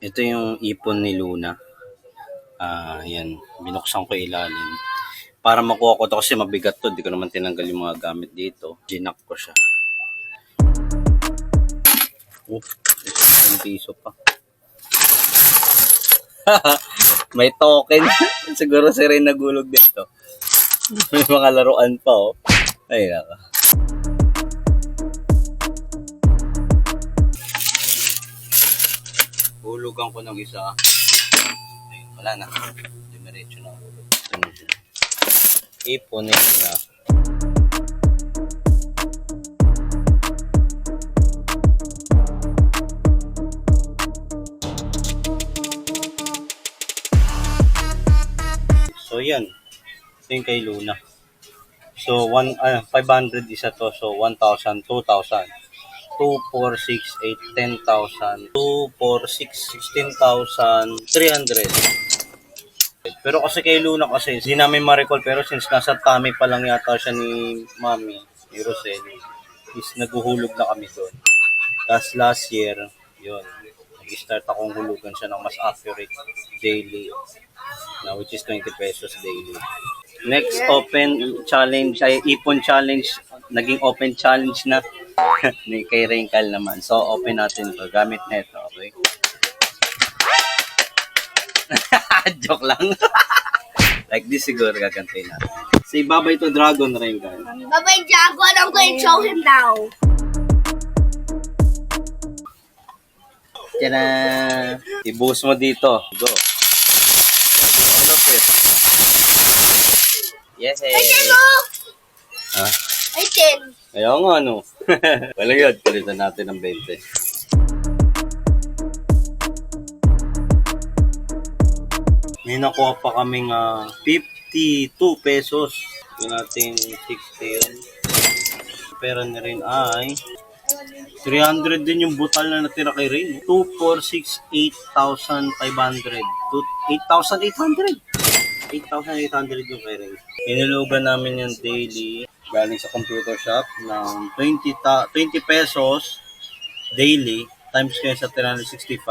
Ito yung ipon ni Luna. Yan. Binuksan ko ilalim. Para makuha ko to kasi mabigat to. Di ko naman tinanggal yung mga gamit dito. Ginak ko siya. Isang piso pa. May token. Siguro si Ray nagulog dito. May mga laruan pa oh. Ay naka. Hulugan ko ng isa. Ayun, wala na. Diretso na hulog. Ipon na isa. So yan. Ito yung kay Luna. So 500 isa to. So 1,000, 2,000. 2, 4, 6, 8, 10,000. 2, 4, 6, 16,300. Pero kasi kay Luna kasi, hindi namin ma-recall. Pero since nasa tummy pa lang yata siya ni Mami, ni Rosel, is naguhulog na kami doon. Tapos last year, yun, nag-start akong hulugan siya ng mas accurate daily, na which is 20 pesos daily. Next open challenge, ay ipon challenge, naging open challenge na. Ni kay Ringkal naman. So, open natin to. Gamit na ito, okay? Joke lang. Like this siguro gagantayin natin. Si Babay to Dragon, Ringkal. Babay Dragon, I'm going to show him now. Tiyana! I-boost mo dito. Go. Hello, Chris. Yes, hey. Ay, look! Ha? Ay, 10. Ayaw nga, no? Walang yun. Palitan natin ng 20. May nakuha pa kaming 52 pesos. Yung natin 60 yun. Pera na rin ay 300 din yung butal na natira kay Rain. 2, 4, 6, 8,500. 8,800. 8,800 yung kay Rain. Inulugan namin yung daily. Galing sa computer shop ng 20 pesos daily times kaya sa 365,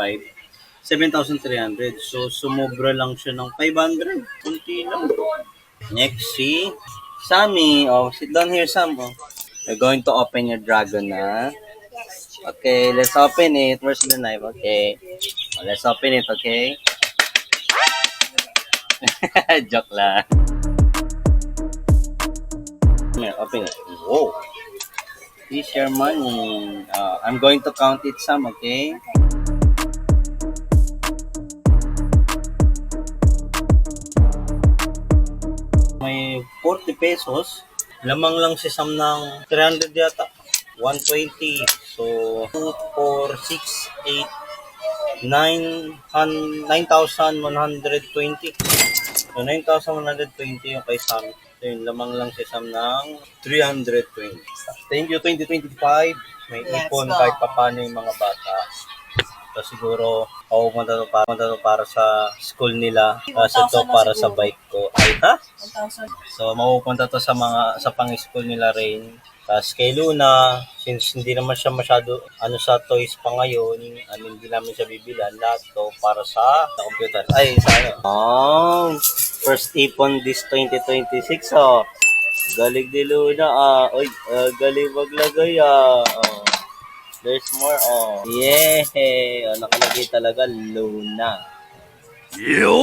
7,300. So, sumobra lang siya ng 500. Kunti lang. Next, si Sammy. Oh, sit down here, Sam. Oh. We're going to open your dragon na. Okay, let's open it. Where's the knife? Okay. Oh, let's open it, okay? Joke lang. Open it. Whoa. Here's your money. I'm going to count it some, okay? May 40 pesos. Lamang lang si Sam ng 300 yata. 120. So, 2, 4, 6, 8, 9,120. So, 9,120 yung kay Sam. So, yun, lamang lang si Sam ng 320. Thank you, 2025. May ipon kahit paano yung mga bata. So, siguro, pumunta to para sa school nila. Kasi ito para sa bike ko. Ay, ha? 1,000. So, mapupunta to sa pang-school nila Rain. Tapos kay Luna, since hindi naman siya masyado sa toys pa ngayon, hindi namin siya bibilan, lahat to para sa computer. Ay, sa ano. Oh, first ipon this 2026, oh. Galing ni Luna, Uy, galing maglagay, Oh. There's more, oh. Yeah! Oh, nakalagay talaga, Luna. Yo!